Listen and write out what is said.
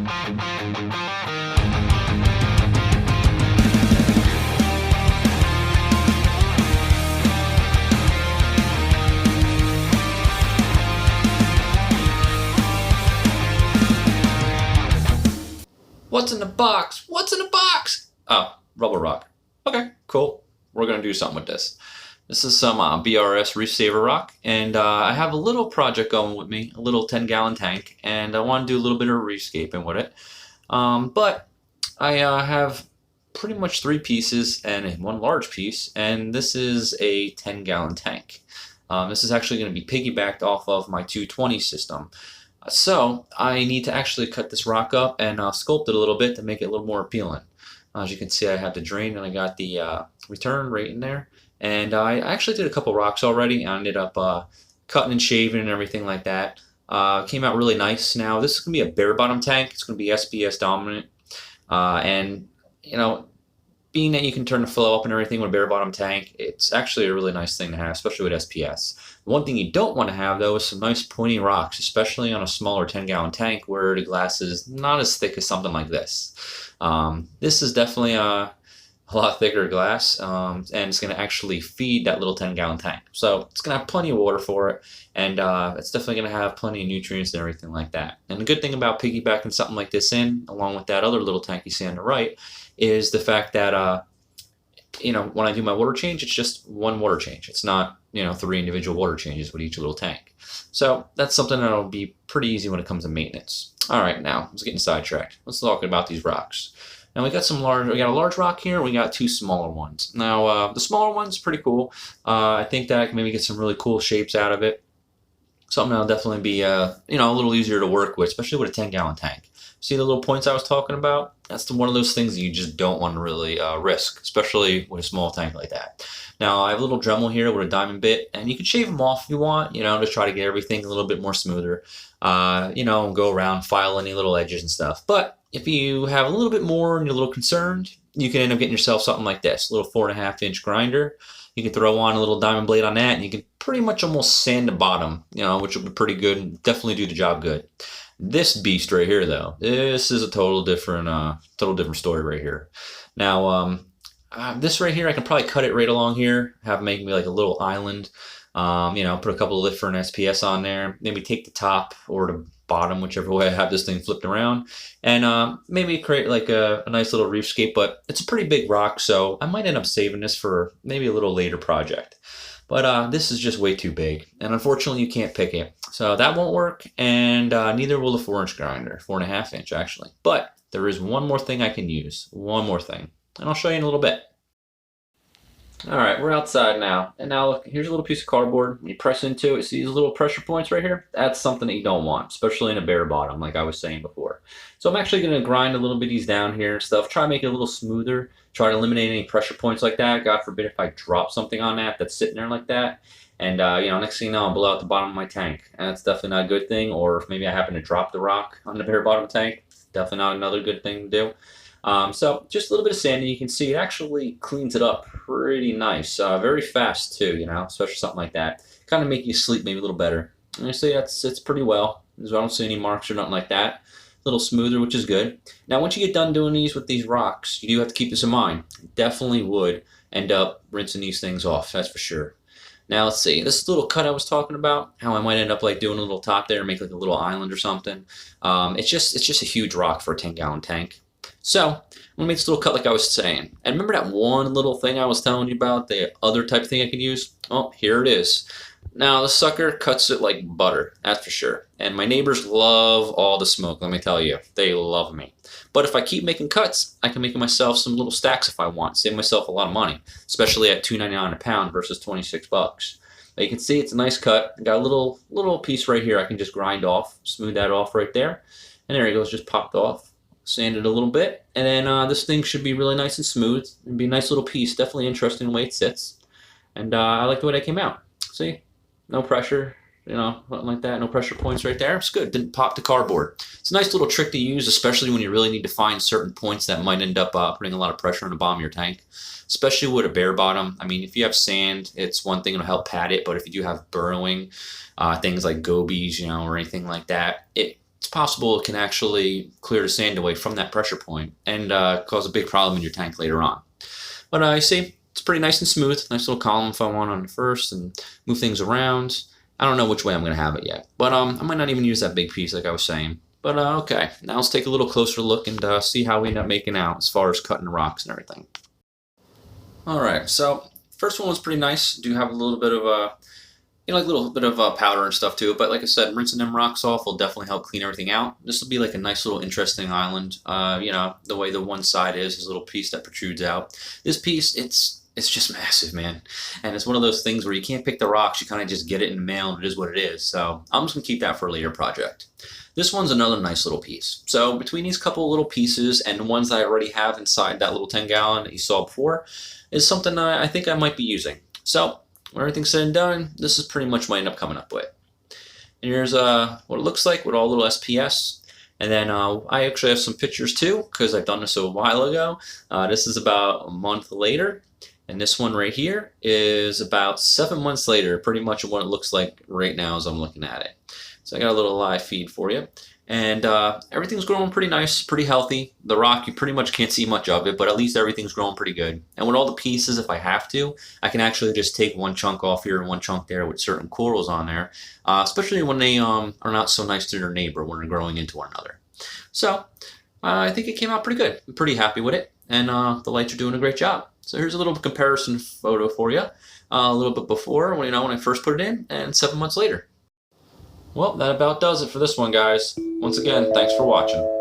What's in the box? What's in the box? Oh, rubber rock. Okay, cool. We're gonna do something with this. This is some BRS Reef Saver rock, and I have a little project going with me, a little 10-gallon tank, and I want to do a little bit of reefscaping with it. But I have pretty much 3 pieces and 1 large piece, and this is a 10-gallon tank. This is actually going to be piggybacked off of my 220 system. So I need to actually cut this rock up and sculpt it a little bit to make it a little more appealing. As you can see, I have the drain and I got the return right in there. And I actually did a couple rocks already. I ended up cutting and shaving and everything like that. Came out really nice. Now this is going to be a bare bottom tank. It's going to be SPS dominant. And you know, being that you can turn the flow up and everything with a bare bottom tank, it's actually a really nice thing to have, especially with SPS. The one thing you don't want to have though is some nice pointy rocks, especially on a smaller 10-gallon tank where the glass is not as thick as something like this. This is definitely a lot thicker glass, and it's going to actually feed that little 10-gallon tank. So it's going to have plenty of water for it, and it's definitely going to have plenty of nutrients and everything like that. And the good thing about piggybacking something like this in, along with that other little tank you see on the right, is the fact that you know, when I do my water change, it's just 1 water change. It's not, you know, 3 individual water changes with each little tank. So that's something that'll be pretty easy when it comes to maintenance. All right, now let's get sidetracked. Let's talk about these rocks. Now we got a large rock here. We got 2 smaller ones. Now the smaller one's pretty cool. I think that I can maybe get some really cool shapes out of it. Something that'll definitely be you know, a little easier to work with, especially with a 10-gallon tank. See the little points I was talking about? That's one of those things that you just don't want to really risk, especially with a small tank like that. Now I have a little Dremel here with a diamond bit, and you can shave them off if you want, you know, just try to get everything a little bit more smoother. You know, go around, file any little edges and stuff. But if you have a little bit more and you're a little concerned, you can end up getting yourself something like this, a little 4.5-inch grinder. You can throw on a little diamond blade on that, and you can pretty much almost sand the bottom, you know, which will be pretty good and definitely do the job good. This beast right here, though, this is a total different story right here. Now, this right here, I can probably cut it right along here, have make me like a little island. You know, put a couple of different SPS on there. Maybe take the top or the bottom, whichever way I have this thing flipped around, and maybe create like a nice little reefscape. But it's a pretty big rock, so I might end up saving this for maybe a little later project. But this is just way too big, and unfortunately you can't pick it. So that won't work, and neither will the 4-inch grinder, 4.5-inch actually. But there is one more thing I can use, one more thing, and I'll show you in a little bit. Alright, we're outside now, and now look, here's a little piece of cardboard. When you press into it, see these little pressure points right here? That's something that you don't want, especially in a bare bottom, like I was saying before. So I'm actually going to grind a little bit of these down here and stuff, try to make it a little smoother, try to eliminate any pressure points like that. God forbid if I drop something on that's sitting there like that, and you know, next thing you know, I'll blow out the bottom of my tank, and that's definitely not a good thing. Or if maybe I happen to drop the rock on the bare bottom tank, definitely not another good thing to do. So just a little bit of sanding. You can see it actually cleans it up pretty nice, very fast too, you know, especially something like that. Kind of make you sleep maybe a little better. And you see it's pretty well. I don't see any marks or nothing like that. A little smoother, which is good. Now once you get done doing these with these rocks, you do have to keep this in mind. You definitely would end up rinsing these things off, that's for sure. Now let's see, this little cut I was talking about, how I might end up like doing a little top there and make like a little island or something. It's just a huge rock for a 10-gallon tank. So I'm gonna make this little cut like I was saying. And remember that one little thing I was telling you about, the other type of thing I could use? Oh, here it is. Now the sucker cuts it like butter, that's for sure. And my neighbors love all the smoke, let me tell you. They love me. But if I keep making cuts, I can make myself some little stacks if I want. Save myself a lot of money, especially at $2.99 a pound versus 26 bucks. But you can see it's a nice cut. I got a little piece right here I can just grind off, smooth that off right there. And there it goes, just popped off. Sand it a little bit, and then this thing should be really nice and smooth. It'd be a nice little piece, definitely interesting the way it sits. And I like the way that came out. See, no pressure, you know, nothing like that, no pressure points right there. It's good, didn't pop the cardboard. It's a nice little trick to use, especially when you really need to find certain points that might end up putting a lot of pressure on the bottom of your tank, especially with a bare bottom. I mean, if you have sand, it's one thing, it'll help pad it, but if you do have burrowing, things like gobies, you know, or anything like that, it's possible it can actually clear the sand away from that pressure point and cause a big problem in your tank later on. But you see, it's pretty nice and smooth. Nice little column if I want on the first and move things around. I don't know which way I'm going to have it yet. But I might not even use that big piece like I was saying. But okay, now let's take a little closer look and see how we end up making out as far as cutting the rocks and everything. Alright, so first one was pretty nice. Do have a little bit of like a little bit of powder and stuff too. But like I said, rinsing them rocks off will definitely help clean everything out. This will be like a nice little interesting island. The way the one side is, this little piece that protrudes out. This piece, it's just massive, man. And it's one of those things where you can't pick the rocks. You kind of just get it in the mail and it is what it is. So I'm just going to keep that for a later project. This one's another nice little piece. So between these couple little pieces and the ones that I already have inside that little 10-gallon that you saw before is something I think I might be using. So when everything's said and done, this is pretty much what I end up coming up with. And here's what it looks like with all little SPS. And then I actually have some pictures too, because I've done this a while ago. This is about a month later. And this one right here is about 7 months later, pretty much what it looks like right now as I'm looking at it. So I got a little live feed for you. And everything's growing pretty nice, pretty healthy. The rock, you pretty much can't see much of it, but at least everything's growing pretty good. And with all the pieces, if I have to, I can actually just take one chunk off here and one chunk there with certain corals on there, especially when they are not so nice to their neighbor when they're growing into one another. So I think it came out pretty good. I'm pretty happy with it, and the lights are doing a great job. So here's a little comparison photo for you, a little bit before, when I first put it in, and 7 months later. Well, that about does it for this one, guys. Once again, thanks for watching.